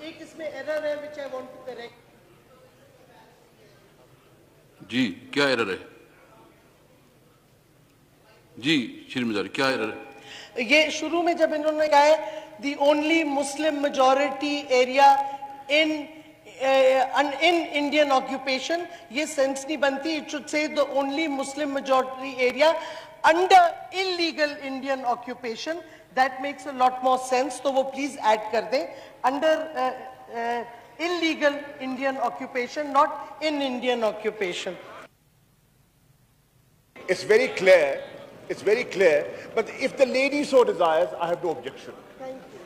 एक इसमें एरर है which I want to correct. जी क्या एरर है? जी श्री मिजारी क्या एरर है? ये शुरू में जब इन्होंने कहा है the only Muslim majority area in Indian occupation, ये सेंस नहीं बनती. It should say the only Muslim majority area under illegal Indian occupation. That makes a lot more sense. तो वो please add कर दें under illegal Indian occupation, not in Indian occupation. It's very clear. It's very clear. But if the lady so desires, I have no objection. Thank you.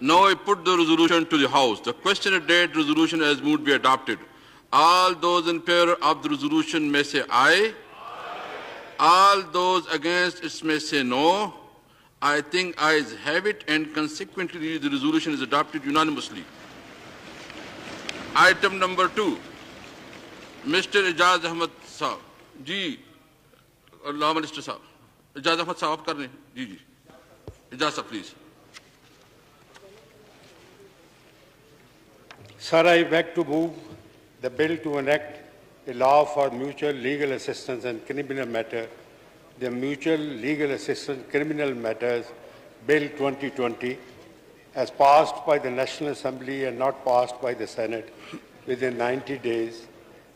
Now I put the resolution to the House. The question date resolution as moved be adopted. All those in favor of the resolution may say aye. All those against it may say no. I think ayes have it, and consequently the resolution is adopted unanimously. Item number 2. Mr. Ijaz Ahmed Saab. Ji Law Minister Saab. Ijaz Ahmed Saab कर रहे हैं. जी Ijaz Saab please. Sir, I beg to move the bill to enact a law for mutual legal assistance in criminal matter, the Mutual Legal Assistance Criminal Matters Bill 2020, as passed by the National Assembly and not passed by the Senate within 90 days,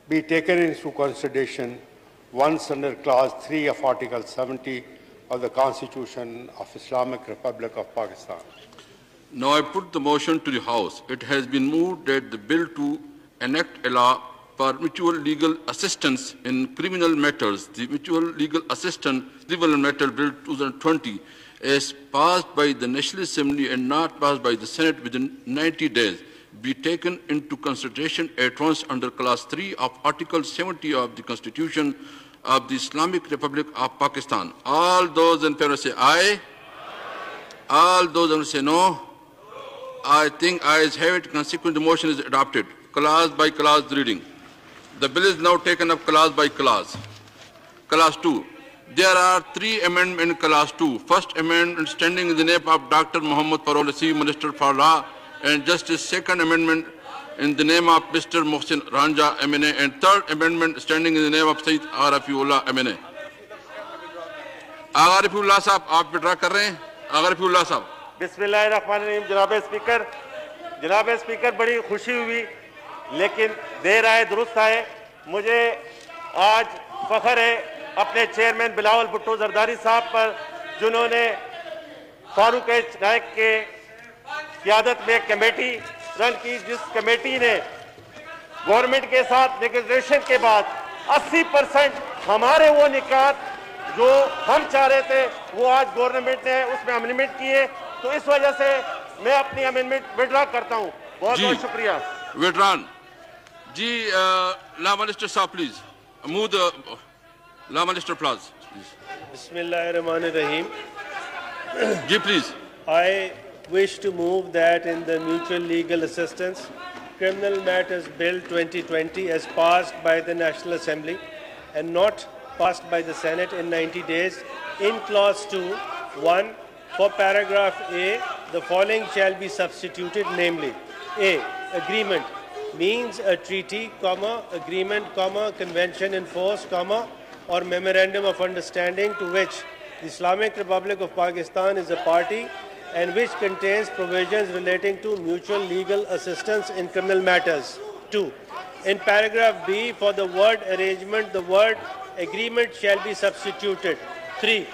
be taken into consideration once under Clause 3 of Article 70 of the Constitution of Islamic Republic of Pakistan. Now I put the motion to the House. It has been moved that the bill to enact a law for mutual legal assistance in criminal matters, the Mutual Legal Assistance Civil Matter Bill 2020, as passed by the National Assembly and not passed by the Senate within 90 days, be taken into consideration at once under Clause 3 of Article 70 of the Constitution of the Islamic Republic of Pakistan. All those in favor say aye. All those in favor say no. I think ayes have it. Consequently, the motion is adopted. Clause by clause reading. The bill is now taken up clause by clause. Clause 2. There are 3 amendments in Clause 2. First amendment standing in the name of Dr. Muhammad Farooq Naseem, Minister for Law and Justice. Second amendment in the name of Mr. Mohsin Ranja, MNA. And third amendment standing in the name of Sayyid Arafiullah, MNA. Arafiullah साहब आप withdraw कर रहे हैं? Arafiullah साहब. बिस्मिल्लाहिर्रहमानिर्रहीम. जनाब speaker बड़ी खुशी हुई, लेकिन देर आए दुरुस्त आए. मुझे आज फख्र है अपने चेयरमैन बिलावल भुट्टो जरदारी साहब पर, जिन्होंने फारूक नायक के क़यादत में कमेटी रन की, जिस कमेटी ने गवर्नमेंट के साथ नेगोशिएशन के बाद 80% हमारे वो निकात जो हम चाह रहे थे वो आज गवर्नमेंट ने उसमें अमेंडमेंट किए. तो इस वजह से मैं अपनी अमेंडमेंट विड्रॉ करता हूं. बहुत बहुत शुक्रिया. विड्रॉन. जी Law Minister साहब please. Move the Law Minister please. Bismillahirrahmanirrahim. जी please. I wish to move that in the Mutual Legal Assistance Criminal Matters Bill 2020 as passed by the National Assembly and not passed by the Senate in 90 days, in Clause 2, 1, for paragraph A, the following shall be substituted, namely, A, agreement means a treaty, comma, agreement, comma, convention in force, comma, or memorandum of understanding to which the Islamic Republic of Pakistan is a party and which contains provisions relating to mutual legal assistance in criminal matters. 2. In paragraph B, for the word arrangement, the word agreement shall be substituted. 3.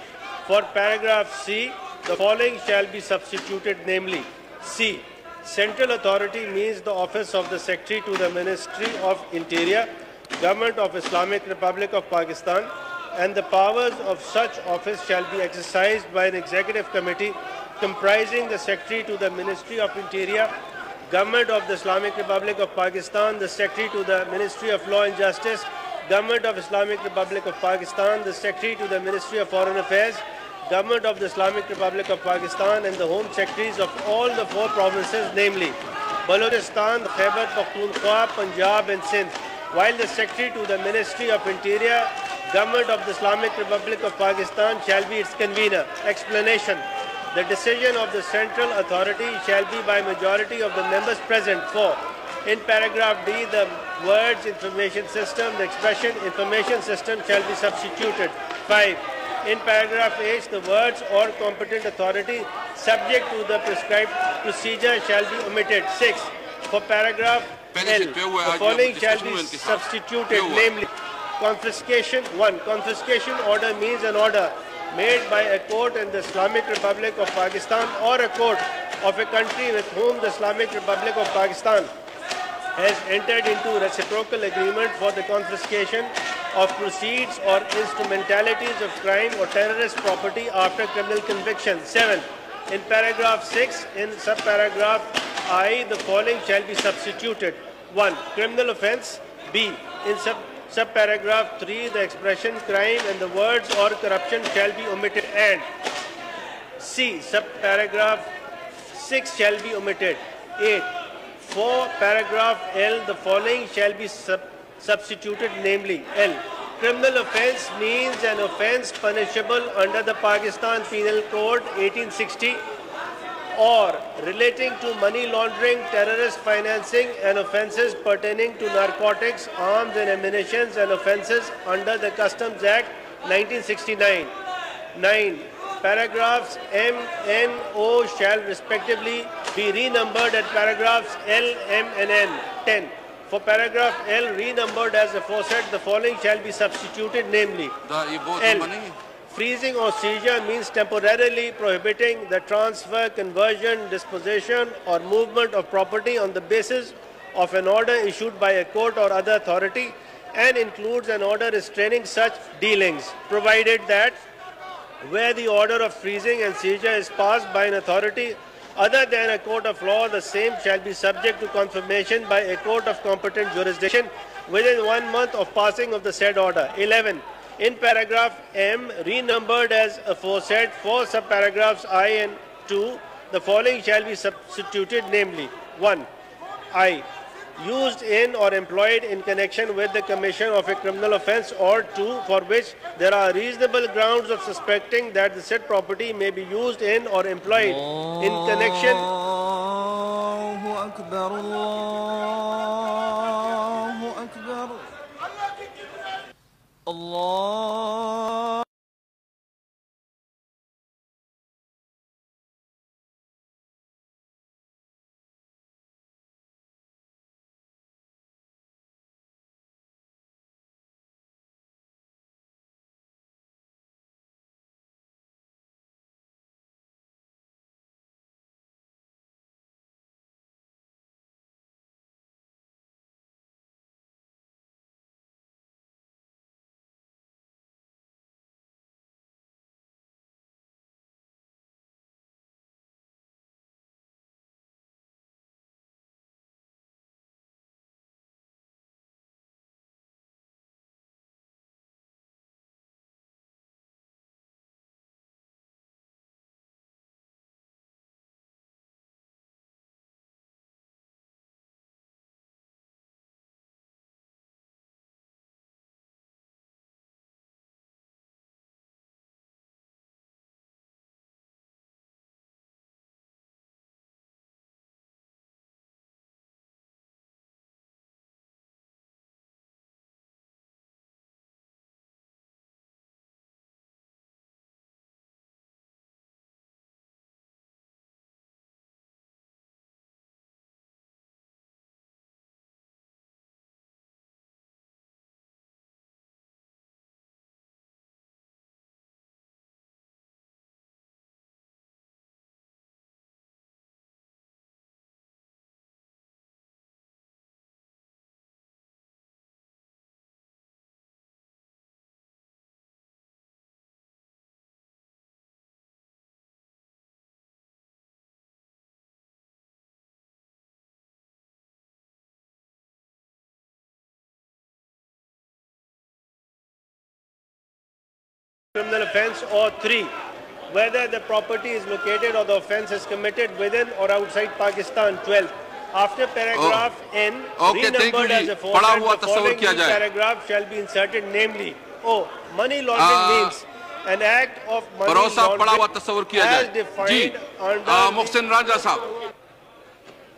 For paragraph C, the following shall be substituted, namely, C. Central authority means the office of the Secretary to the Ministry of Interior, Government of Islamic Republic of Pakistan, and the powers of such office shall be exercised by an executive committee comprising the Secretary to the Ministry of Interior, Government of the Islamic Republic of Pakistan, the Secretary to the Ministry of Law and Justice, Government of Islamic Republic of Pakistan, the Secretary to the Ministry of Foreign Affairs, Government of the Islamic Republic of Pakistan, and the Home Secretaries of all the 4 provinces, namely Balochistan, Khyber Pakhtunkhwa, Punjab and Sindh, while the Secretary to the Ministry of Interior, Government of the Islamic Republic of Pakistan shall be its convener. Explanation. The decision of the central authority shall be by majority of the members present. 4. In paragraph D, the words information system, the expression information system shall be substituted. 5. In paragraph H, the words or competent authority subject to the prescribed procedure shall be omitted. 6. For paragraph L, the following shall be substituted, namely, confiscation. 1. Confiscation order means an order made by a court in the Islamic Republic of Pakistan or a court of a country with whom the Islamic Republic of Pakistan has entered into reciprocal agreement for the confiscation of proceeds or instrumentalities of crime or terrorist property after criminal conviction. 7. In paragraph 6, in subparagraph I, the following shall be substituted. 1. Criminal offence. B. In subparagraph 3, the expression crime and the words or corruption shall be omitted. And C. Subparagraph 6 shall be omitted. 8. For paragraph L, the following shall be substituted, namely, L. Criminal offence means an offence punishable under the Pakistan Penal Code 1860 or relating to money laundering, terrorist financing and offences pertaining to narcotics, arms and ammunition and offences under the Customs Act 1969. 9. Paragraphs M, N, O shall respectively be renumbered at paragraphs L, M and N. 10. For paragraph L renumbered as aforesaid, the following shall be substituted, namely, L. Freezing or seizure means temporarily prohibiting the transfer, conversion, disposition or movement of property on the basis of an order issued by a court or other authority and includes an order restraining such dealings, provided that where the order of freezing and seizure is passed by an authority other than a court of law, the same shall be subject to confirmation by a court of competent jurisdiction within 1 month of passing of the said order. 11. In paragraph M, renumbered as aforesaid, for subparagraphs I and 2, the following shall be substituted, namely, 1. I. Used in or employed in connection with the commission of a criminal offence, or 2. For which there are reasonable grounds of suspecting that the said property may be used in or employed in connection. Allahu Akbar, Allahu Akbar, Allah. Criminal offence, or 3. Whether the property is located or the offence is committed within or outside Pakistan. 12. After paragraph N, renumbered as aforesaid, the following new paragraph shall be inserted, namely, O. Money laundering means an act of money furrows साहब पढ़ा हुआ laundering तस्वर किया as जाए। जी defined under Mohsin Ranjha साहब,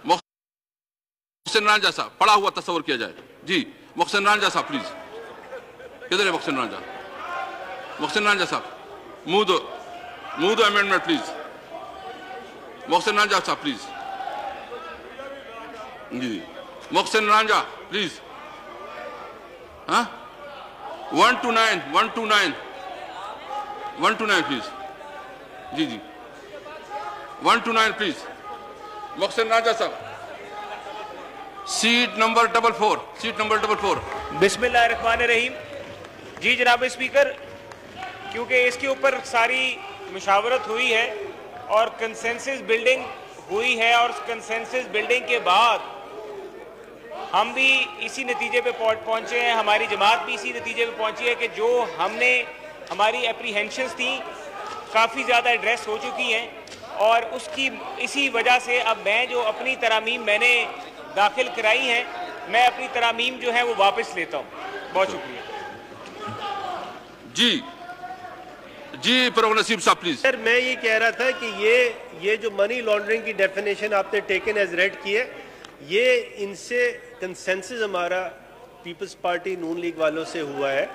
मोहसिन रांझा साहब पढ़ा हुआ तस्वर किया जाए। जी मोहसिन रांझा साहब प्लीज, किधर है मोहसिन रांझा? मोहसिन रांझा साहब move the amendment please. Mohsin Ranjha साहब प्लीज। जी मोहसिन रांझा प्लीज। हाँ 129 प्लीज। जी जी 129 प्लीज। मोहसिन रांझा साहब सीट नंबर 44। बिस्मिल्लाहिर्रहमानिर्रहीम। जी जनाब स्पीकर, क्योंकि इसके ऊपर सारी मुशावरत हुई है और कंसेंसस बिल्डिंग हुई है और कंसेंसस बिल्डिंग के बाद हम भी इसी नतीजे पे पहुंचे हैं, हमारी जमात भी इसी नतीजे पे पहुंची है कि जो हमने हमारी एप्रीहेंशंस थी काफ़ी ज़्यादा एड्रेस हो चुकी हैं और उसकी इसी वजह से अब मैं जो अपनी तरामीम मैंने दाखिल कराई हैं, मैं अपनी तरामीम जो है वो वापस लेता हूँ। बहुत शुक्रिया। जी फरोग नसीब साहब प्लीज। सर मैं ये कह रहा था कि ये जो मनी लॉन्ड्रिंग की डेफिनेशन आपने टेकन एज रेड की है, ये इनसे कंसेंसस हमारा पीपल्स पार्टी नून लीग वालों से हुआ है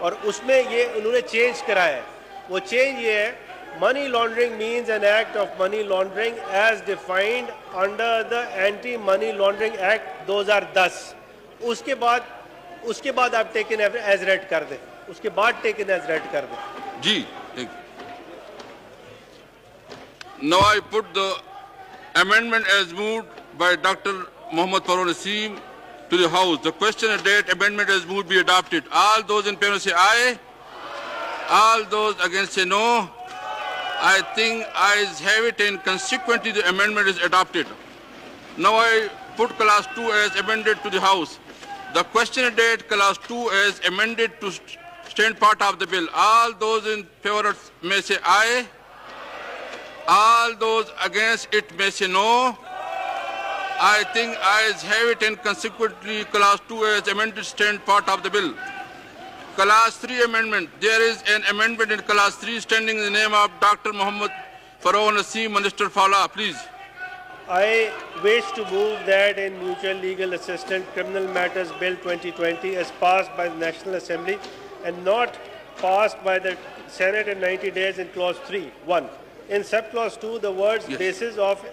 और उसमें ये उन्होंने चेंज कराया है। वो चेंज ये है, money laundering means an act of money laundering as defined under the anti money laundering act 2010। उसके बाद आप टेकन एज रेड कर दें, उसके बाद टेकन एज रेड कर दें। जी now I put the amendment as moved by Dr. Mohammad Farooq Naseem to the House. The question and date amendment as moved be adopted. All those in favor say aye. All those against say no. I think ayes have it and consequently the amendment is adopted. Now I put class 2 as amended to the House. The question and date class 2 as amended to stand part of the bill. All those in favor may say aye. All those against it may say no. I think ayes have it and consequently class 2 as amended stand part of the bill. Class 3 amendment. There is an amendment in class 3 standing in the name of Dr. Mohammad Farooq Naseem, Minister for Law. Please. I wish to move that in Mutual Legal Assistance Criminal Matters Bill 2020 as passed by the National Assembly and not passed by the Senate in 90 days in clause 3. 1. In subclause 2, the words basis of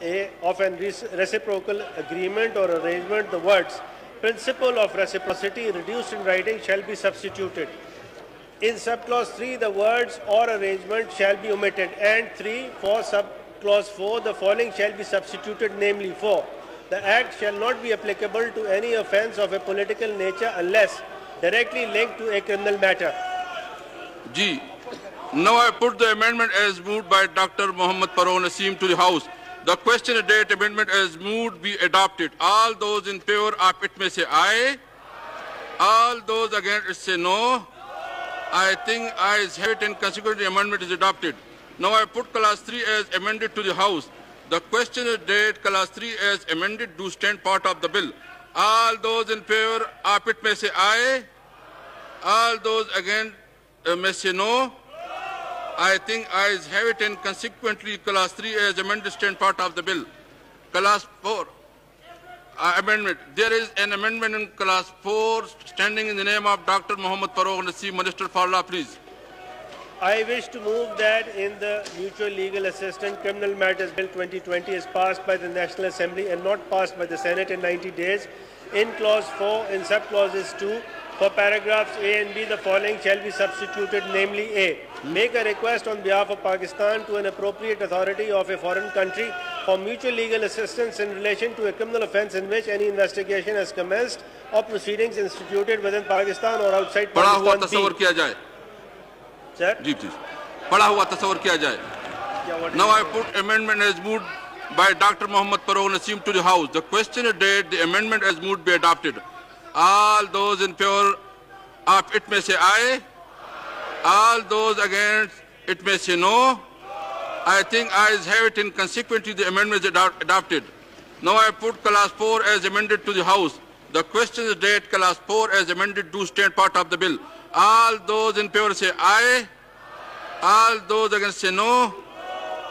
an reciprocal agreement or arrangement, the words principle of reciprocity reduced in writing shall be substituted. In subclause 3, the words or arrangement shall be omitted. And 3, for subclause 4, the following shall be substituted, namely 4. The act shall not be applicable to any offence of a political nature unless directly linked to a criminal matter. G. Now I put the amendment as moved by Dr. Mohammad Farooq Naseem to the House. The question and date amendment as moved be adopted. All those in favor of it may say aye. All those against it say no. I think ayes have it and consequently the amendment is adopted. Now I put class 3 as amended to the House. The question and date class 3 as amended do stand part of the bill. All those in favor of it may say aye. All those against may say no. I think ayes have it and consequently class 3 as amended stand part of the bill. Class 4 amendment. There is an amendment in class 4 standing in the name of Dr. Mohammad Farooq Naseem, Minister for Law, please. I wish to move that in the Mutual Legal Assistance Criminal Matters Bill 2020 is passed by the National Assembly and not passed by the Senate in 90 days. In clause 4, in subclauses 2, for paragraphs A and B, the following shall be substituted, namely A. Make a request on behalf of Pakistan to an appropriate authority of a foreign country for mutual legal assistance in relation to a criminal offence in which any investigation has commenced or proceedings instituted within Pakistan or outside Pakistan. पढ़ा हुआ तस्वर किया जाए. Sir? जी please. पढ़ा हुआ तस्वर किया जाए. Now I put amendment as moved by Dr. Mohammad Farooq Naseem to the House. The question is date the amendment as moved be adopted. All those in favor of it may say aye. All those against it may say no. I think ayes have it and consequently the amendment is adopted. Now I put class 4 as amended to the House. The question is date class 4 as amended do stand part of the bill. All those in favor say aye. All those against say no.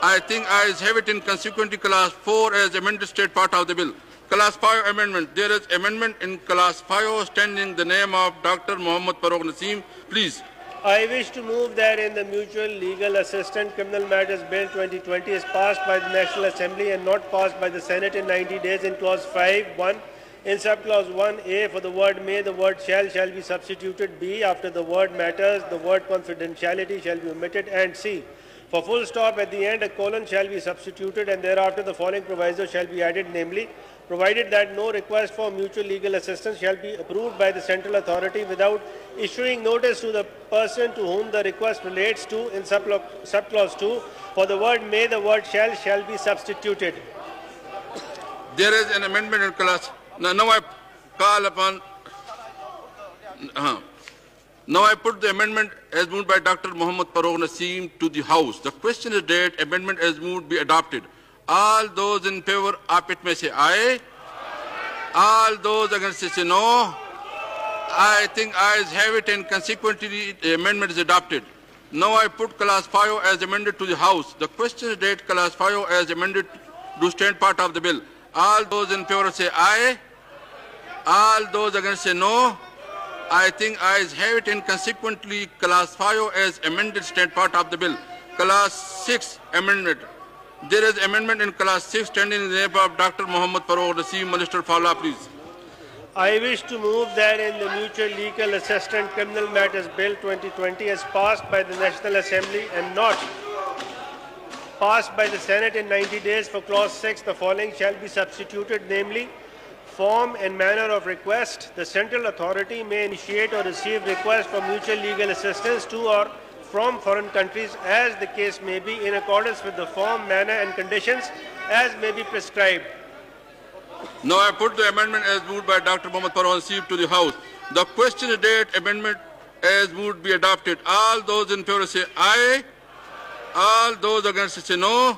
I think ayes have it, and consequently class 4 as amended state part of the bill. Class 5 amendment. There is amendment in class 5 standing the name of Dr. Muhammad Farooq Naseem. Please. I wish to move that in the Mutual Legal Assistance Criminal Matters Bill 2020 is passed by the National Assembly and not passed by the Senate in 90 days in clause 5(1). In subclause 1A, for the word may, the word shall be substituted. B, after the word matters, the word confidentiality shall be omitted. And C, for full stop at the end, a colon shall be substituted, and thereafter the following proviso shall be added, namely, provided that no request for mutual legal assistance shall be approved by the central authority without issuing notice to the person to whom the request relates to. In subclause 2, for the word may, the word shall be substituted. There is an amendment in class. Now I call upon. Now I put the amendment as moved by Dr. Muhammad Farooq Naseem to the House. The question is that amendment as moved be adopted. All those in favor of it may say aye. All those against it say no. I think ayes have it, and consequently the amendment is adopted. Now I put class 5 as amended to the House. The question is that class 5 as amended do stand part of the bill. All those in favor say aye. All those against say no. I think ayes have it, and consequently class 5 as amended stand part of the bill. Class 6 amendment. There is amendment in class 6 standing in the name of Dr. Muhammad Farooq Naseem. Minister for Law, please. I wish to move that in the Mutual Legal Assistance Criminal Matters Bill 2020 as passed by the National Assembly and not passed by the Senate in 90 days, for clause 6, the following shall be substituted, namely, form and manner of request. The central authority may initiate or receive requests for mutual legal assistance to or from foreign countries, as the case may be, in accordance with the form, manner and conditions as may be prescribed. Now I put the amendment as moved by Dr. Muhammad Farooq Naseem to the House. The question is that amendment as moved be adopted. All those in favor say aye. All those against say no.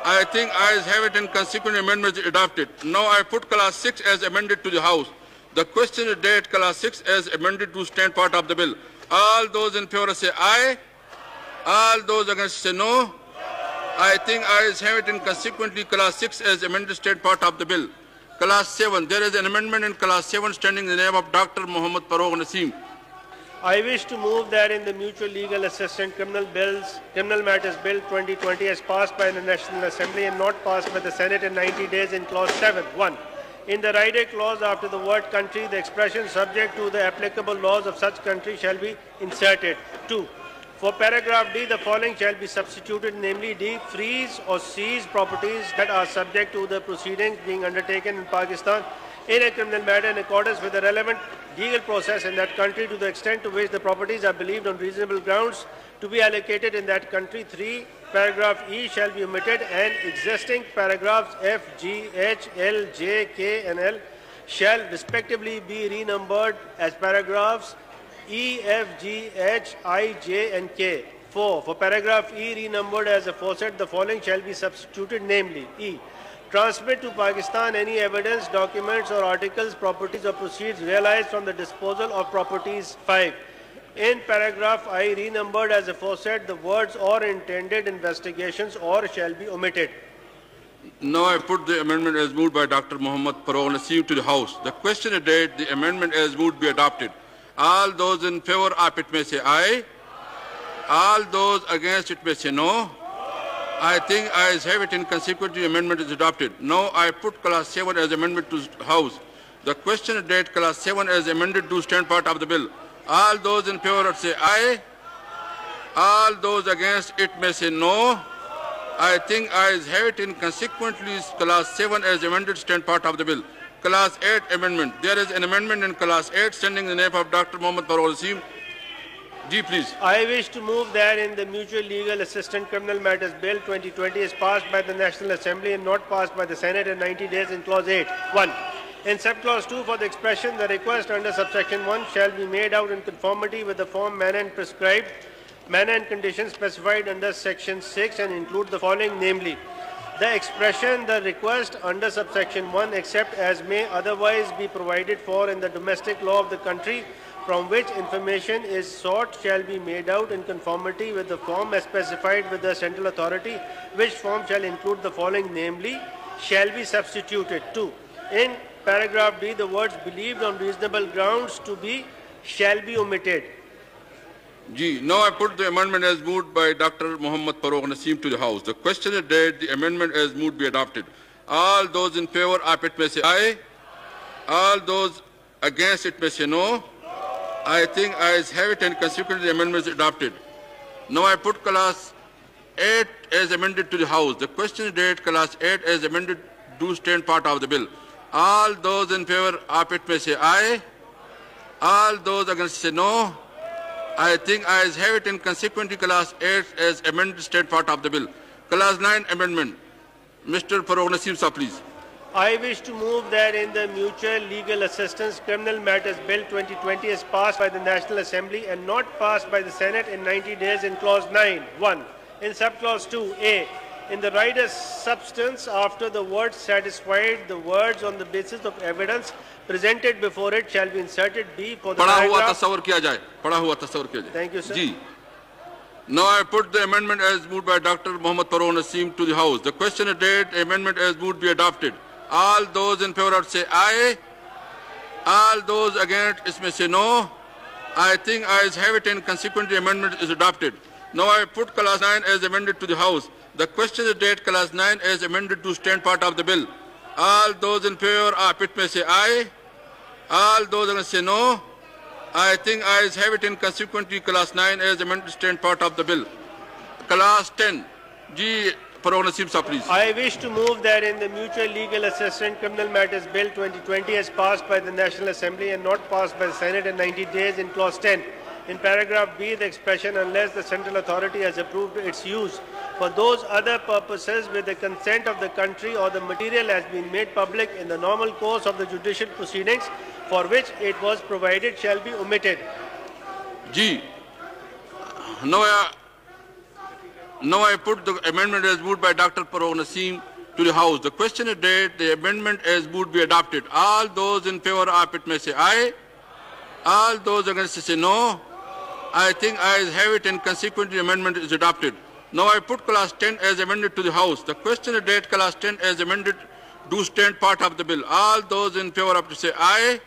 I think ayes have it, and consequent amendment is adopted. Now I put class 6 as amended to the House. The question is that class 6 as amended to stand part of the bill. All those in favor say aye. All those against say no. I think ayes have it, and consequently class 6 as amended stand part of the bill. Class 7. There is an amendment in class 7 standing in the name of Dr. Muhammad Farooq Naseem. I wish to move that in the Mutual Legal Assistance Criminal Matters Bill 2020 as passed by the National Assembly and not passed by the Senate in 90 days in clause 7. 1. In the rider clause, after the word country, the expression subject to the applicable laws of such country shall be inserted. 2. For paragraph D, the following shall be substituted, namely D, freeze or seize properties that are subject to the proceedings being undertaken in Pakistan in a criminal matter in accordance with the relevant legal process in that country to the extent to which the properties are believed on reasonable grounds to be allocated in that country. 3. Paragraph E shall be omitted, and existing paragraphs F, G, H, L, J, K and L shall respectively be renumbered as paragraphs E, F, G, H, I, J and K. 4. For paragraph E renumbered as aforesaid, the following shall be substituted, namely E. Transmit to Pakistan any evidence, documents or articles, properties or proceeds realized from the disposal of properties. 5. In paragraph I renumbered as aforesaid, the words or intended investigations or shall be omitted. Now I put the amendment as moved by Dr. Muhammad Farooq Naseem to the House. The question is that the amendment as moved be adopted. All those in favor of it may say aye. All those against it may say no. I think ayes have it, and consequently amendment is adopted. Now I put class 7 as amendment to the House. The question is that class 7 as amended to stand part of the bill. All those in favor say aye. All those against it may say no. I think ayes have it, and consequently class 7 as amended stand part of the bill. Class 8 amendment. There is an amendment in class 8 standing in the name of Dr. Muhammad Farooq Naseem. G, please. I wish to move that in the Mutual Legal Assistance Criminal Matters Bill 2020 is passed by the National Assembly and not passed by the Senate in 90 days in clause 8. 1. In subclause 2, for the expression, the request under subsection 1 shall be made out in conformity with the form, manner and prescribed manner and conditions specified under section 6 and include the following, namely, the expression, the request under subsection 1 except as may otherwise be provided for in the domestic law of the country from which information is sought shall be made out in conformity with the form as specified with the central authority, which form shall include the following, namely, shall be substituted to. In paragraph B, the words believed on reasonable grounds to be shall be omitted. G. Now I put the amendment as moved by Dr. Muhammad Farooq Naseem to the House. The question is that the amendment as moved be adopted. All those in favor of it may say aye. All those against it may say no. I think ayes have it and consequently the amendment is adopted. Now I put class 8 as amended to the House. The question is that class 8 as amended do stand part of the bill. All those in favor of it may say aye. All those against say no. I think ayes have it and consequently class 8 as amended stand part of the bill. Class 9 amendment. Mr. Farooq Naseem, sir, please. I wish to move that in the Mutual Legal Assistance Criminal Matters Bill 2020 as passed by the National Assembly and not passed by the Senate in 90 days in clause 9, 1. In subclause 2A, in the rider's substance after the words satisfied, the words on the basis of evidence presented before it shall be inserted. B for the paragraph. Thank you, sir. G. Now I put the amendment as moved by Dr. Muhammad Farooq Naseem to the House. The question is that the amendment as moved be adopted. All those in favor say aye. All those against it may say no. I think ayes have it and consequently the amendment is adopted. Now I put class 9 as amended to the House. The question is that class 9 as amended to stand part of the bill. All those in favor of it may say aye. All those against say no. I think ayes have it and consequently class 9 as amended stand part of the bill. Class 10. G. Farooq Naseem, sir, please. I wish to move that in the Mutual Legal Assistance Criminal Matters Bill 2020 as passed by the National Assembly and not passed by the Senate in 90 days in clause 10. In paragraph B, the expression unless the central authority has approved its use for those other purposes with the consent of the country or the material has been made public in the normal course of the judicial proceedings for which it was provided shall be omitted. G. Now I put the amendment as moved by Dr. Farooq Naseem to the House. The question is that the amendment as moved be adopted. All those in favor of it may say aye. All those against it say no. I think ayes have it and consequently the amendment is adopted. Now I put class 10 as amended to the House. The question is that class 10 as amended do stand part of the bill. All those in favor of it say aye.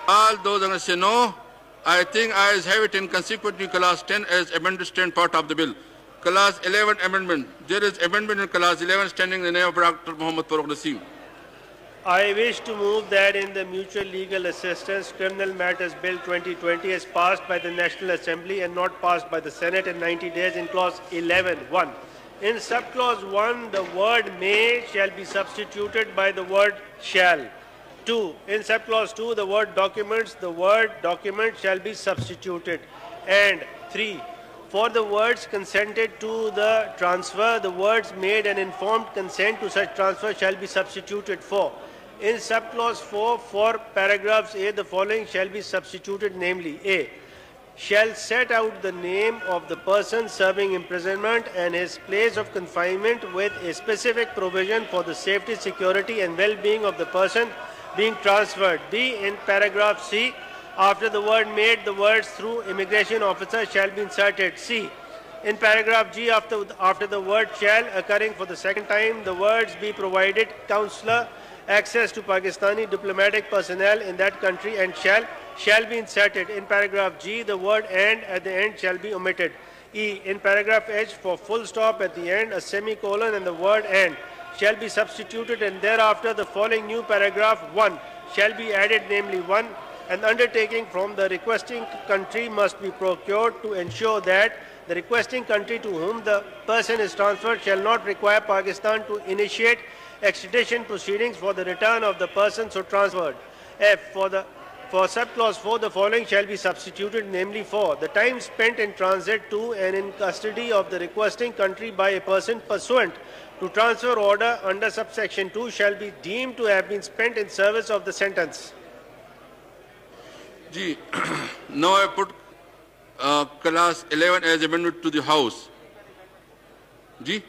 All those against say no. I think ayes have it and consequently class 10 as amended stand part of the bill. Class 11 amendment. There is amendment in class 11 standing in the name of Dr. Muhammad Farooq Naseem. I wish to move that in the Mutual Legal Assistance Criminal Matters Bill 2020 as passed by the National Assembly and not passed by the Senate in 90 days in clause 11, 1. In subclause 1, the word may shall be substituted by the word shall. 2. In subclause 2, the word documents, the word document shall be substituted. And 3. For the words consented to the transfer, the words made an informed consent to such transfer shall be substituted for. In subclause 4, for paragraphs A, the following shall be substituted, namely A. Shall set out the name of the person serving imprisonment and his place of confinement with a specific provision for the safety, security and well-being of the person being transferred. B. In paragraph C, after the word made, the words through immigration officer shall be inserted. C. In paragraph G, after the word shall occurring for the second time, the words be provided consular access to Pakistani diplomatic personnel in that country and shall be inserted. In paragraph G, the word and at the end shall be omitted. E. In paragraph H, for full stop at the end, a semicolon and the word and shall be substituted, and thereafter the following new paragraph 1 shall be added, namely 1. An undertaking from the requesting country must be procured to ensure that the requesting country to whom the person is transferred shall not require Pakistan to initiate extradition proceedings for the return of the person so transferred. F. For subclause 4, the following shall be substituted, namely 4. The time spent in transit to and in custody of the requesting country by a person pursuant to transfer order under subsection 2 shall be deemed to have been spent in service of the sentence. G. Now I put class 11 as amendment to the House. G.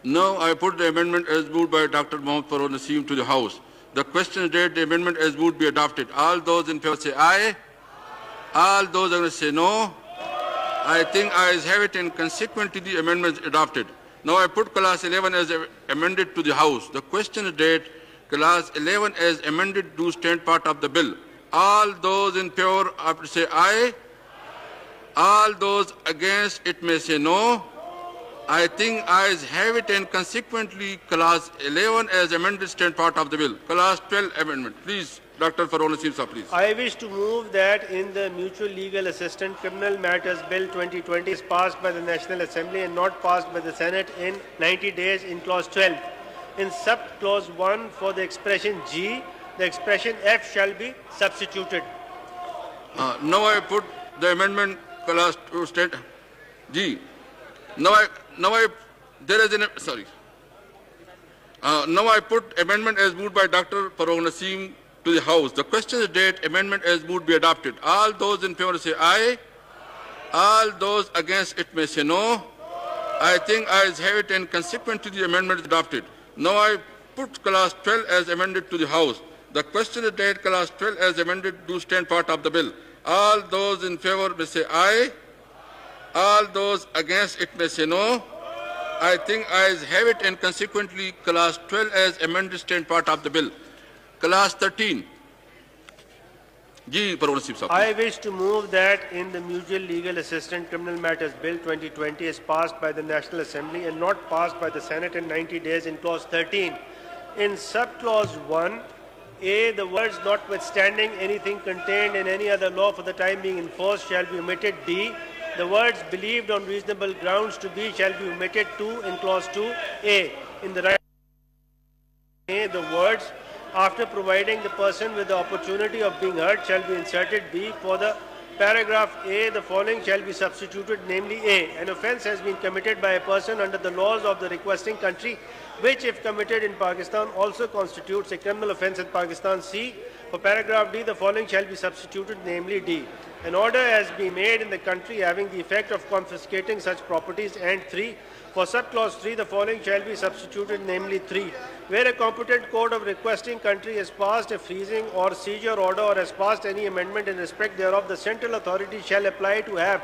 Now I put the amendment as moved by Dr. Muhammad Farooq Naseem to the House. The question is that the amendment as moved be adopted. All those in favor say aye. All those against say no. I think ayes have it, and consequently the amendment is adopted. Now I put class 11 as amended to the House. The question is that class 11 as amended do stand part of the bill. All those in favor of it say aye. All those against it may say no. I think ayes have it, and consequently class 11 as amended stand part of the bill. Class 12 amendment. Please, Dr. Farooq Naseem Sahab, please. I wish to move that in the Mutual Legal Assistance Criminal Matters Bill 2020 is passed by the National Assembly and not passed by the Senate in 90 days in clause 12. In sub-clause 1 for the expression G, the expression F shall be substituted. Now I put the amendment class 2 state G. Now I put amendment as moved by Dr. Farooq Naseem to the House. The question is that amendment as moved be adopted. All those in favor say aye. All those against it may say no. I think ayes have it, and consequently the amendment is adopted. Now I put class 12 as amended to the House. The question is that class 12 as amended do stand part of the bill. All those in favor may say aye. All those against it may say no. I think ayes have it, and consequently class 12 as amended stand part of the bill. Class 13. Ji, Farooq Naseem Sahab. I wish to move that in the Mutual Legal Assistance Criminal Matters Bill 2020 is passed by the National Assembly and not passed by the Senate in 90 days in clause 13. In sub-clause 1, A, the words notwithstanding anything contained in any other law for the time being enforced shall be omitted. D, the words believed on reasonable grounds to be shall be omitted. 2 in clause 2. A, in the right A, the words after providing the person with the opportunity of being heard shall be inserted. B, for the paragraph A, the following shall be substituted, namely A, an offence has been committed by a person under the laws of the requesting country, which if committed in Pakistan also constitutes a criminal offence in Pakistan. C, for paragraph D, the following shall be substituted, namely D, an order has been made in the country having the effect of confiscating such properties. And 3, for subclause 3, the following shall be substituted, namely 3. Where a competent court of requesting country has passed a freezing or seizure order or has passed any amendment in respect thereof, the central authority shall apply to have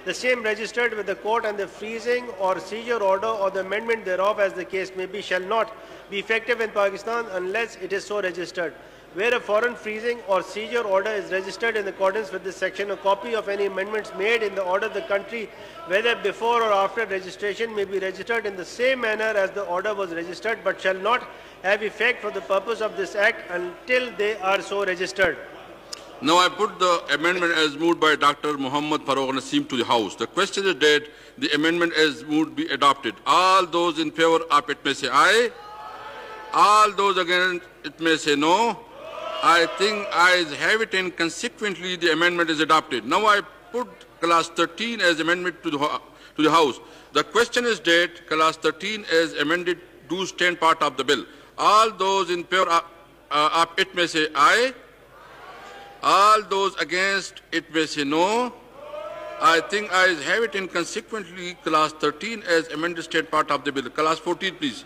the same registered with the court, and the freezing or seizure order or the amendment thereof, as the case may be, shall not be effective in Pakistan unless it is so registered. Where a foreign freezing or seizure order is registered in accordance with this section, a copy of any amendments made in the order of the country, whether before or after registration, may be registered in the same manner as the order was registered, but shall not have effect for the purpose of this Act until they are so registered. Now I put the amendment as moved by Dr. Muhammad Farooq Naseem to the House. The question is that the amendment as moved be adopted. All those in favor of it may say aye. All those against it may say no. I think ayes have it, and consequently the amendment is adopted. Now I put class 13 as amendment to the House. The question is that class 13 as amended do stand part of the bill. All those in favor of it may say aye. All those against it may say no. I think ayes have it, and consequently class 13 as amended stand part of the bill. Class 14, please.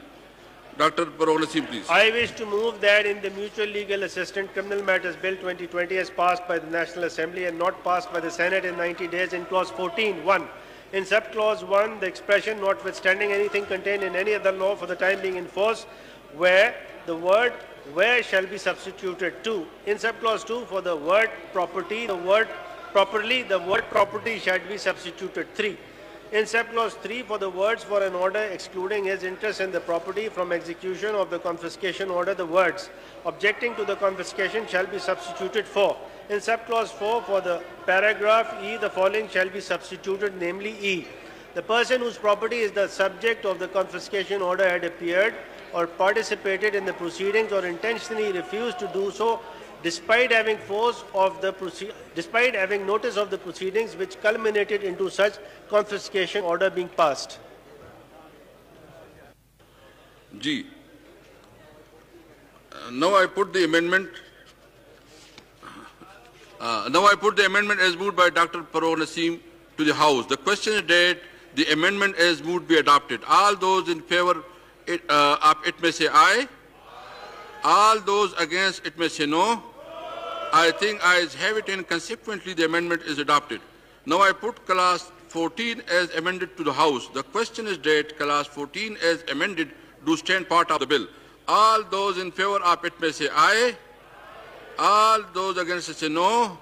Dr. Farooq Naseem, please. I wish to move that in the Mutual Legal Assistance Criminal Matters Bill 2020 as passed by the National Assembly and not passed by the Senate in 90 days in clause 14. 1. In subclause 1, the expression notwithstanding anything contained in any other law for the time being enforced, where the word where shall be substituted. 2. In subclause 2, for the word property, the word properly, the word property shall be substituted. 3. In subclause 3, for the words for an order excluding his interest in the property from execution of the confiscation order, the words objecting to the confiscation shall be substituted. 4. In subclause 4, for the paragraph E, the following shall be substituted, namely E. The person whose property is the subject of the confiscation order had appeared or participated in the proceedings or intentionally refused to do so despite having notice of the proceedings which culminated into such confiscation order being passed. G. Now I put the amendment. As moved by Dr. Farooq Naseem to the House. The question is that the amendment as moved be adopted. All those in favor of it may say aye. All those against it may say no. I think ayes have it, and consequently the amendment is adopted. Now I put clause 14 as amended to the House. The question is that clause 14 as amended do stand part of the bill. All those in favor of it may say aye. All those against it say no.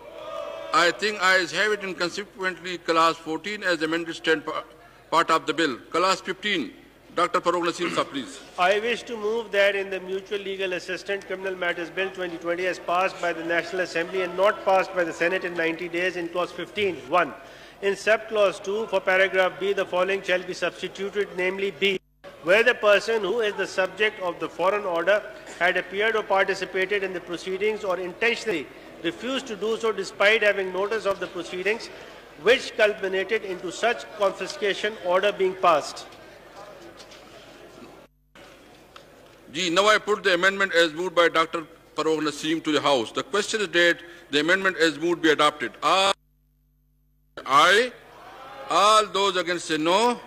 I think ayes have it, and consequently clause 14 as amended stand part of the bill. Clause 15. Dr. Farooq Naseem Sahib, please. I wish to move that in the Mutual Legal Assistance Criminal Matters Bill 2020 as passed by the National Assembly and not passed by the Senate in 90 days in clause 15. 1. In subclause 2 for paragraph B, the following shall be substituted, namely B, where the person who is the subject of the foreign order had appeared or participated in the proceedings or intentionally refused to do so despite having notice of the proceedings which culminated into such confiscation order being passed. Now I put the amendment as moved by Dr. Farooq Naseem to the House. The question is that the amendment as moved be adopted. Aye. All those against say no.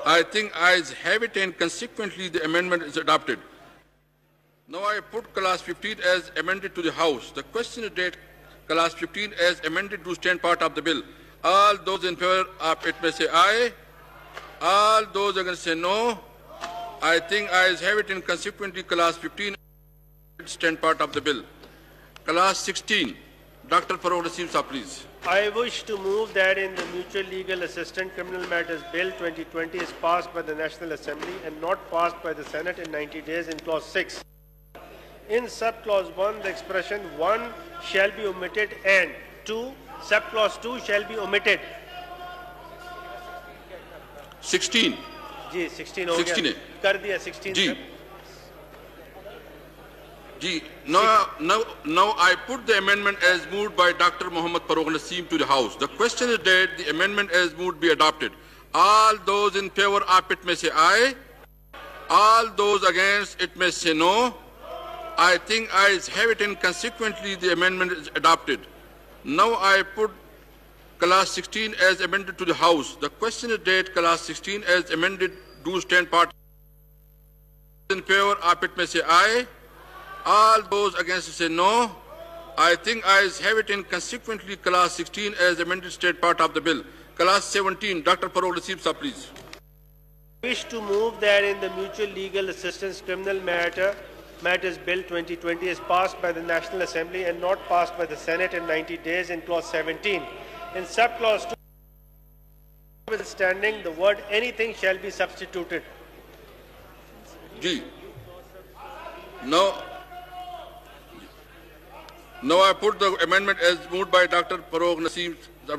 I think ayes have it, and consequently the amendment is adopted. Now I put clause 15 as amended to the House. The question is that clause 15 as amended do stand part of the bill. All those in favor of it may say aye. All those against say no. I think ayes have it, and consequently clause 15 stand part of the bill. Clause 16. Dr. Farooq Naseem Sahib, please. I wish to move that in the Mutual Legal Assistance Criminal Matters Bill 2020 is passed by the National Assembly and not passed by the Senate in 90 days in clause 6. In subclause 1, the expression 1 shall be omitted and 2, subclause 2 shall be omitted. 16. जी 16 हो 16 गया कर दिया 16 जी जी now I put the amendment as moved by Dr. Muhammad Farooq Naseem to the House. The question is that the amendment as moved be adopted. All those in favor of it may say aye. All those against it may say no. I think ayes have it, and consequently the amendment is adopted. Now I put clause 16 as amended to the House. The question is that clause 16 as amended do stand part. In favor of it may say aye. All those against say no. I think ayes have it, and consequently clause 16 as amended stand part of the bill. Clause 17. Dr. Farooq Naseem Sahib, please. I wish to move that in the Mutual Legal Assistance Criminal Matters Bill 2020 is passed by the National Assembly and not passed by the Senate in 90 days in clause 17. In subclause 2, notwithstanding, the word anything shall be substituted. G. Now I put the amendment as moved by Dr. Farooq Naseem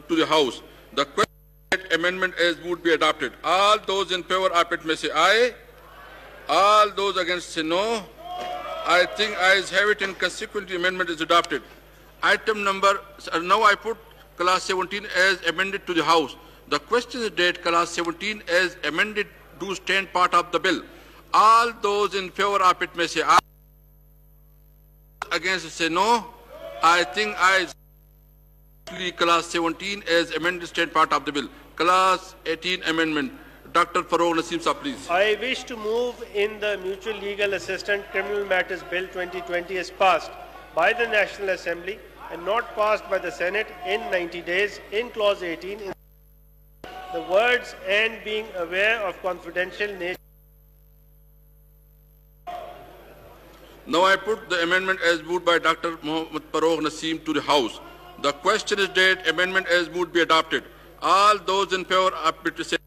to the House. The question that amendment as moved be adopted. All those in favor of it may say aye. All those against say no. I think ayes have it, and consequently amendment is adopted. Item number, now I put clause 17 as amended to the House. The question is that clause 17 as amended do stand part of the bill. All those in favor of it may say aye. Against say no. I think ayes clause 17 as amended stand part of the bill. Clause 18 amendment. Dr. Farooq Naseem Sahib, please. I wish to move in the Mutual Legal Assistance Criminal Matters Bill 2020 is passed by the National Assembly and not passed by the Senate in 90 days in clause 18. The words and being aware of confidential nature. Now I put the amendment as moved by Dr. Muhammad Farooq Naseem to the House. The question is that amendment as moved be adopted. All those in favor of it say aye.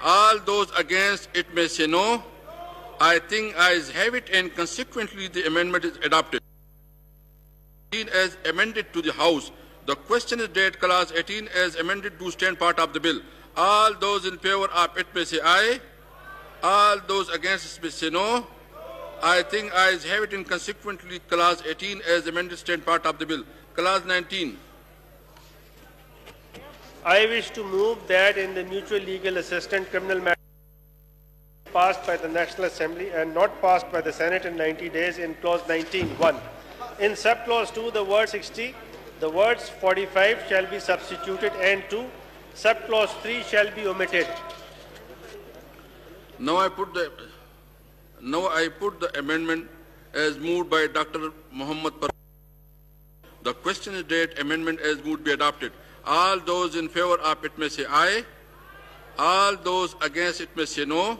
All those against it may say no. I think ayes have it, and consequently the amendment is adopted. As amended to the House. The question is that clause 18 as amended do stand part of the bill. All those in favor of it may say aye. All those against it may say no. I think ayes have it, and consequently clause 18 as amended stand part of the bill. Clause 19. I wish to move that in the Mutual Legal Assistance Criminal Matters passed by the National Assembly and not passed by the Senate in 90 days in clause 19.1. In subclause 2, the word 60, the words 45 shall be substituted and 2. Subclause 3 shall be omitted. Now I put the amendment as moved by Dr. Muhammad Farooq. The question is date amendment as moved be adopted. All those in favor of it may say aye. All those against it may say no.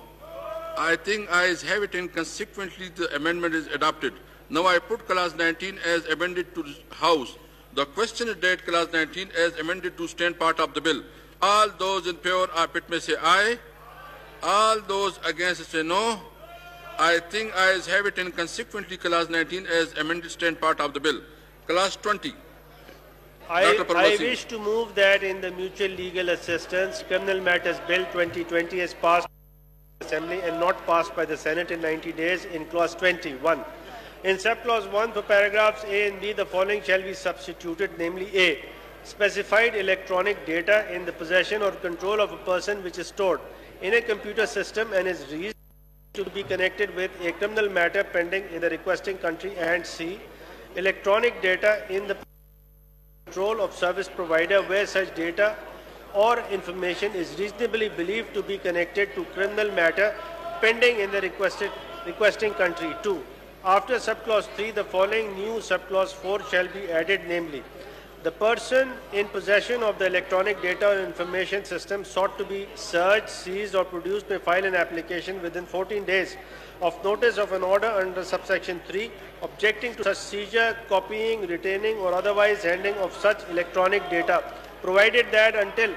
I think ayes have it and consequently the amendment is adopted. Now I put clause 19 as amended to the House. The question is date clause 19 as amended to stand part of the bill. All those in favor of it may say aye. All those against it say no. I think ayes have it and consequently clause 19 as amended stand part of the bill. Clause 20. I wish to move that in the Mutual Legal Assistance Criminal Matters Bill 2020 as passed by the Assembly and not passed by the Senate in 90 days in clause 21. In subclause 1 for paragraphs A and B, the following shall be substituted, namely A. Specified electronic data in the possession or control of a person which is stored in a computer system and is reasoned to be connected with a criminal matter pending in the requesting country, and C. Electronic data in the control of service provider where such data or information is reasonably believed to be connected to criminal matter pending in the requesting country. 2. After subclause 3, the following new subclause 4 shall be added, namely, the person in possession of the electronic data or information system sought to be searched, seized or produced may file an application within 14 days of notice of an order under subsection 3 objecting to such seizure, copying, retaining or otherwise handling of such electronic data, provided that until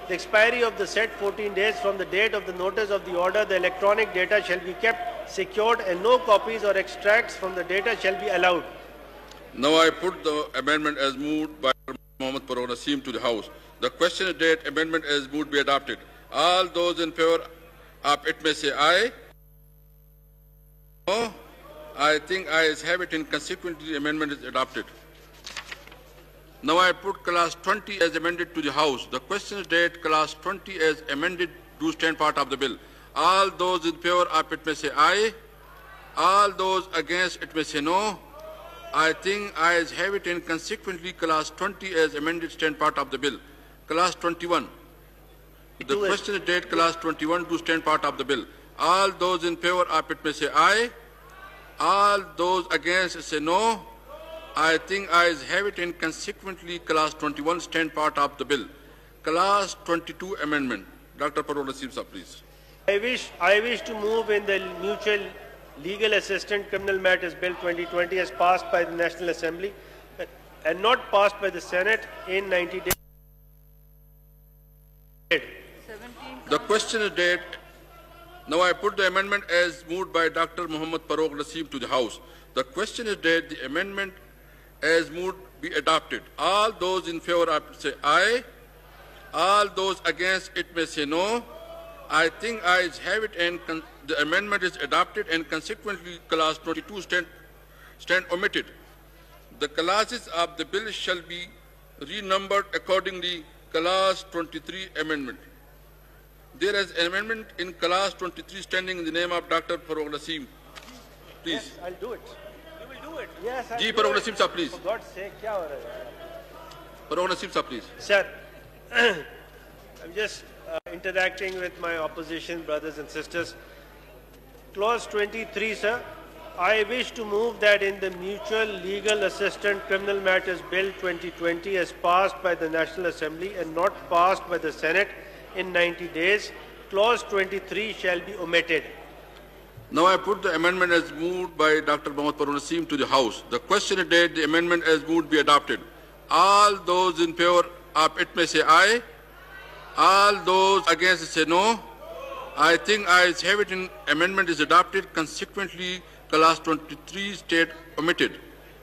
the expiry of the said 14 days from the date of the notice of the order, the electronic data shall be kept secured and no copies or extracts from the data shall be allowed. Now I put the amendment as moved by Muhammad Farooq Naseem to the House. The question is date amendment as moved be adopted. All those in favor of it may say aye. No. I think ayes have it and consequently the amendment is adopted. Now I put clause 20 as amended to the House. The question is date clause 20 as amended do stand part of the bill. All those in favor of it may say aye. All those against it may say no. I think ayes have it and consequently clause 20 as amended stand part of the bill. Clause 21. The question is date clause 21 do stand part of the bill. All those in favor of it may say aye. All those against say no. I think ayes have it and consequently clause 21 stand part of the bill. Clause 22 amendment. Dr. Farooq Naseem sir, please. I wish to move in the Mutual Legal Assistance Criminal Matters Bill 2020 as passed by the National Assembly and not passed by the Senate in 90 days. The question is date. Now I put the amendment as moved by Dr. Muhammad Farooq Naseem to the House. The question is date the amendment as moved be adopted. All those in favor of it say aye. All those against it may say no. I think ayes have it and the amendment is adopted and consequently clause 22 stand omitted. The clauses of the bill shall be renumbered accordingly. Clause 23 amendment. There is an amendment in clause 23 standing in the name of Dr. Farooq Naseem. Please. Yes, I'll do it. You will do it? Yes, I'll Ji do Farooq it. Naseem sir, please. For God's sake, kya ho raha hai? Farooq Naseem sir, please. Sir, I'm just interacting with my opposition brothers and sisters. Clause 23, sir. I wish to move that in the Mutual Legal Assistance Criminal Matters Bill 2020 as passed by the National Assembly and not passed by the Senate in 90 days, clause 23 shall be omitted. Now I put the amendment as moved by Dr. Muhammad Farooq Naseem to the House. The question is date the amendment as moved be adopted. All those in favor of it may say aye. All those against it say no. I think ayes have it and amendment is adopted. Consequently, clause 23 state omitted.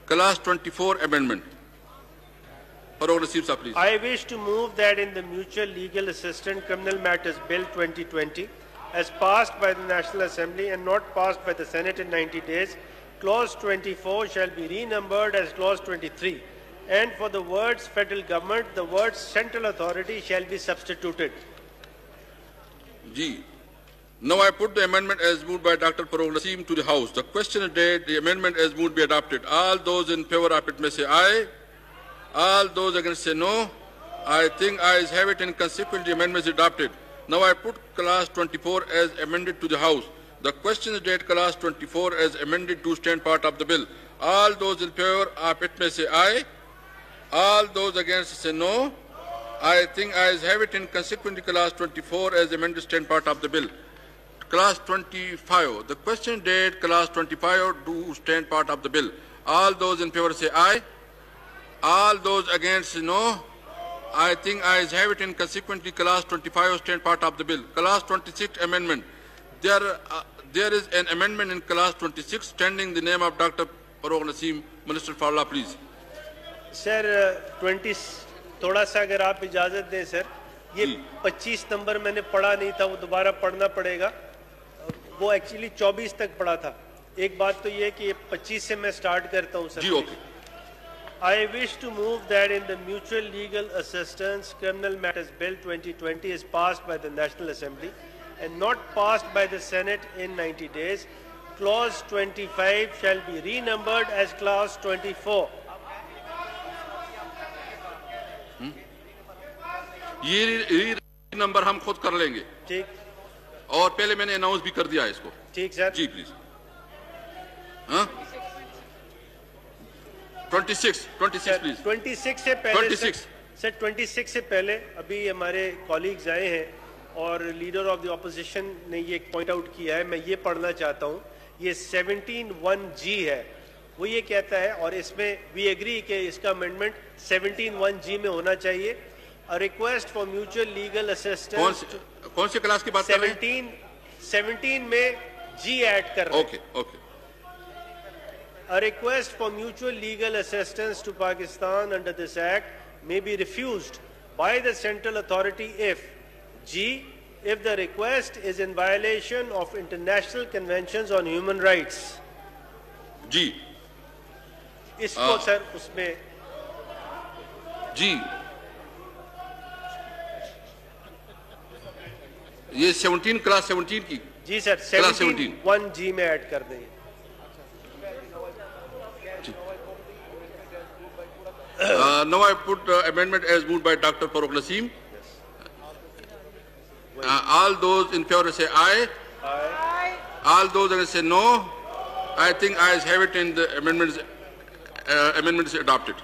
Clause 24 amendment. Farooq Naseem sir, please. I wish to move that in the Mutual Legal Assistance Criminal Matters Bill 2020 as passed by the National Assembly and not passed by the Senate in 90 days, clause 24 shall be renumbered as clause 23. And for the words federal government, the words central authority shall be substituted. G. Now I put the amendment as moved by Dr. Farooq Naseem to the House. The question is date the amendment as moved be adopted. All those in favor of it may say aye. All those against say no. I think ayes have it and consequently the amendment is adopted. Now I put clause 24 as amended to the House. The question date class 24 as amended to stand part of the bill. All those in favor of it may say aye. All those against say no. I think ayes have it, and consequently class 24 as amended stand part of the bill. Class 25. The question date class 25 to stand part of the bill. All those in favor say aye. All those against say no. I think ayes have it, and consequently class 25 stand part of the bill. Class 26 amendment. There is an amendment in class 26 standing the name of Dr. Farooq Naseem. Minister for Law, please. Sir, 20 थोड़ा सा अगर आप इजाजत दें sir, ये 25 number मैंने पढ़ा नहीं था, वो दोबारा पढ़ना पड़ेगा. वो एक्चुअली 24 तक पढ़ा था. एक बात तो ये कि 25 से मैं स्टार्ट करता हूँ सर. जी okay. I wish to move that in the Mutual Legal Assistance Criminal Matters Bill 2020 is passed by the National Assembly and not passed by the Senate in 90 days. Clause 25 shall be renumbered as Clause 24. ये number हम खुद कर लेंगे. ठीक. और पहले मैंने announce भी कर दिया है इसको. ठीक सर. Ji please. हाँ 26 प्लीज. 26 से पहले 26 सर 26 से पहले अभी हमारे कॉलीग्स आए हैं और लीडर ऑफ द ऑपोजिशन ने ये पॉइंट आउट किया है. मैं ये पढ़ना चाहता हूँ. ये 17(1)G है. वो ये कहता है और इसमें वी एग्री कि इसका अमेंडमेंट 17(1)G में होना चाहिए. A request for mutual legal assistance. कौन सी क्लास की बात कर रहे हैं? 17 में G ऐड कर रहे हैं. Okay okay. A request for mutual legal assistance to Pakistan under this act may be refused by the central authority if G. If the request is in violation of international conventions on human rights. G. इसको sir उसमें G. ये 17 class 17 की. जी sir 17(1)G में add कर दें. Now I put amendment as moved by Dr. Farooq Naseem. All those in favor say aye. Aye. All those against say no. I think ayes have it, and the amendment is adopted.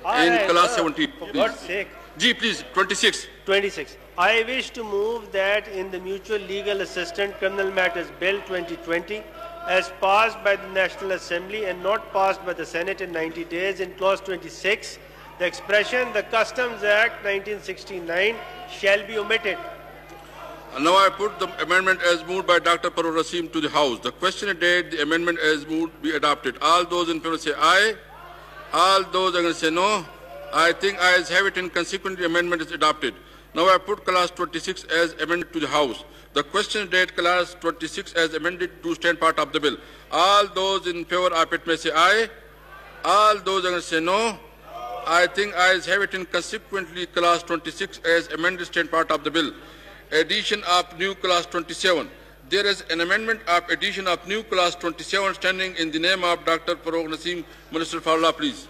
In class 17. For God's sake. G, please. 26. 26. I wish to move that in the Mutual Legal Assistance Criminal Matters Bill 2020 as passed by the National Assembly and not passed by the Senate in 90 days in clause 26, the expression the Customs Act 1969 shall be omitted. Now I put the amendment as moved by Dr. Farooq Naseem to the House. The question date the amendment as moved be adopted. All those in favor say aye. All those against say no. I think ayes have it, and consequently amendment is adopted. Now I put class 26 as amended to the House. The question date class 26 as amended to stand part of the bill. All those in favor of it may say aye. All those against say no. I think ayes have it, and consequently class 26 as amended stand part of the bill. Addition of new class 27. There is an amendment of addition of new class 27 standing in the name of Dr. Farooq Naseem. Minister for Law, please.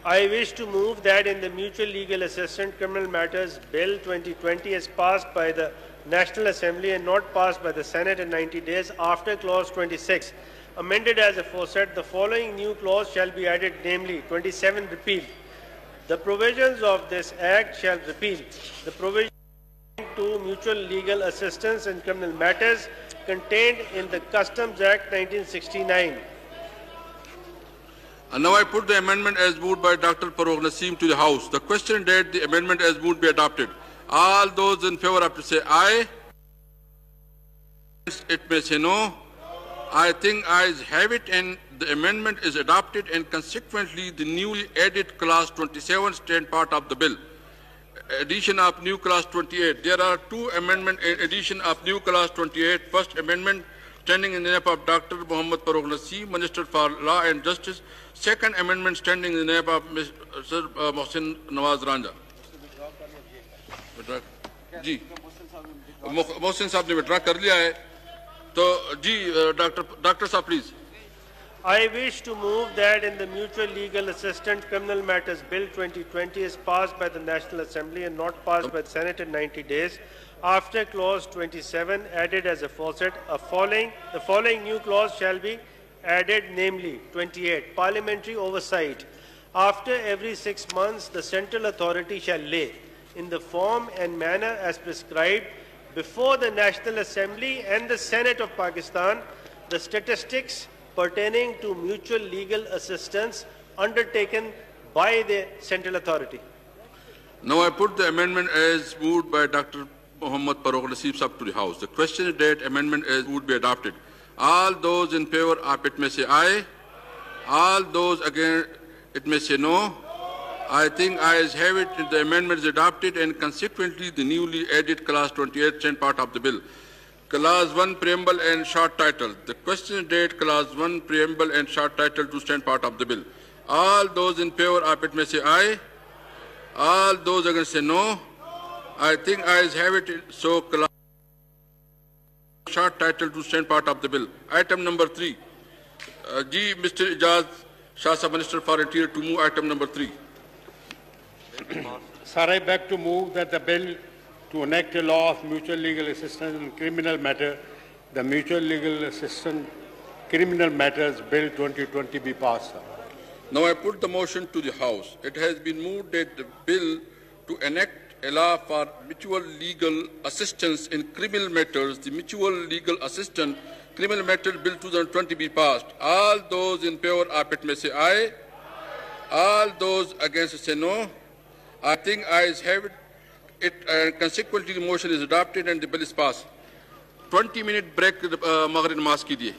I wish to move that in the Mutual Legal Assistance Criminal Matters Bill 2020 as passed by the National Assembly and not passed by the Senate in 90 days after clause 26, amended as aforesaid, the following new clause shall be added, namely 27 repeal. The provisions of this act shall repeal the provision to mutual legal assistance in criminal matters contained in the Customs Act 1969. And now I put the amendment as moved by Dr. Farooq Naseem to the House. The question date the amendment as moved be adopted. All those in favor have to say aye. It may say no. I think ayes have it, and the amendment is adopted, and consequently the newly added clause 27 stand part of the bill. Addition of new clause 28. There are two amendments in addition of new clause 28. First amendment standing in the name of Dr. Muhammad Farooq Naseem, Minister for Law and Justice. Second amendment standing in the name of Mr. Mohsin Nawaz Ranja. जी मोहसिन साहब ने withdraw कर लिया है तो जी doctor साहब please. I wish to move that in the Mutual Legal Assistance Criminal Matters Bill 2020 is passed by the National Assembly and not passed by the Senate in 90 days after clause 27 added as a faucet, the following new clause shall be added, namely 28, parliamentary oversight. After every 6 months, the central authority shall lay, in the form and manner as prescribed, before the National Assembly and the Senate of Pakistan, the statistics pertaining to mutual legal assistance undertaken by the central authority. Now I put the amendment as moved by Dr. Mohammad Farooq Naseeb Sahib to the House. The question is that amendment as would be adopted. All those in favor of it may say aye. All those against it may say no. I think ayes have it. The amendment is adopted and consequently the newly added clause 28 stand part of the bill. Clause 1 preamble and short title. The question is that clause 1 preamble and short title to stand part of the bill. All those in favor of it may say aye. All those against say no. I think ayes have it. So clause short title to stand part of the bill. Item number 3. Mr. Ijaz Shah Sahib, Minister for Interior, to move item number 3. Sir, I beg to move that the bill to enact a law of mutual legal assistance in criminal matter, the Mutual Legal Assistance Criminal Matters Bill 2020 be passed, sir. Now I put the motion to the House. It has been moved that the bill to enact a law for mutual legal assistance in criminal matters, the Mutual Legal Assistance Criminal Matters Bill 2020 be passed. All those in favor of it may say aye. All those against say no. I think ayes have it, and consequently the motion is adopted and the bill is passed. 20-minute break, Maghrib Namaz ki diye.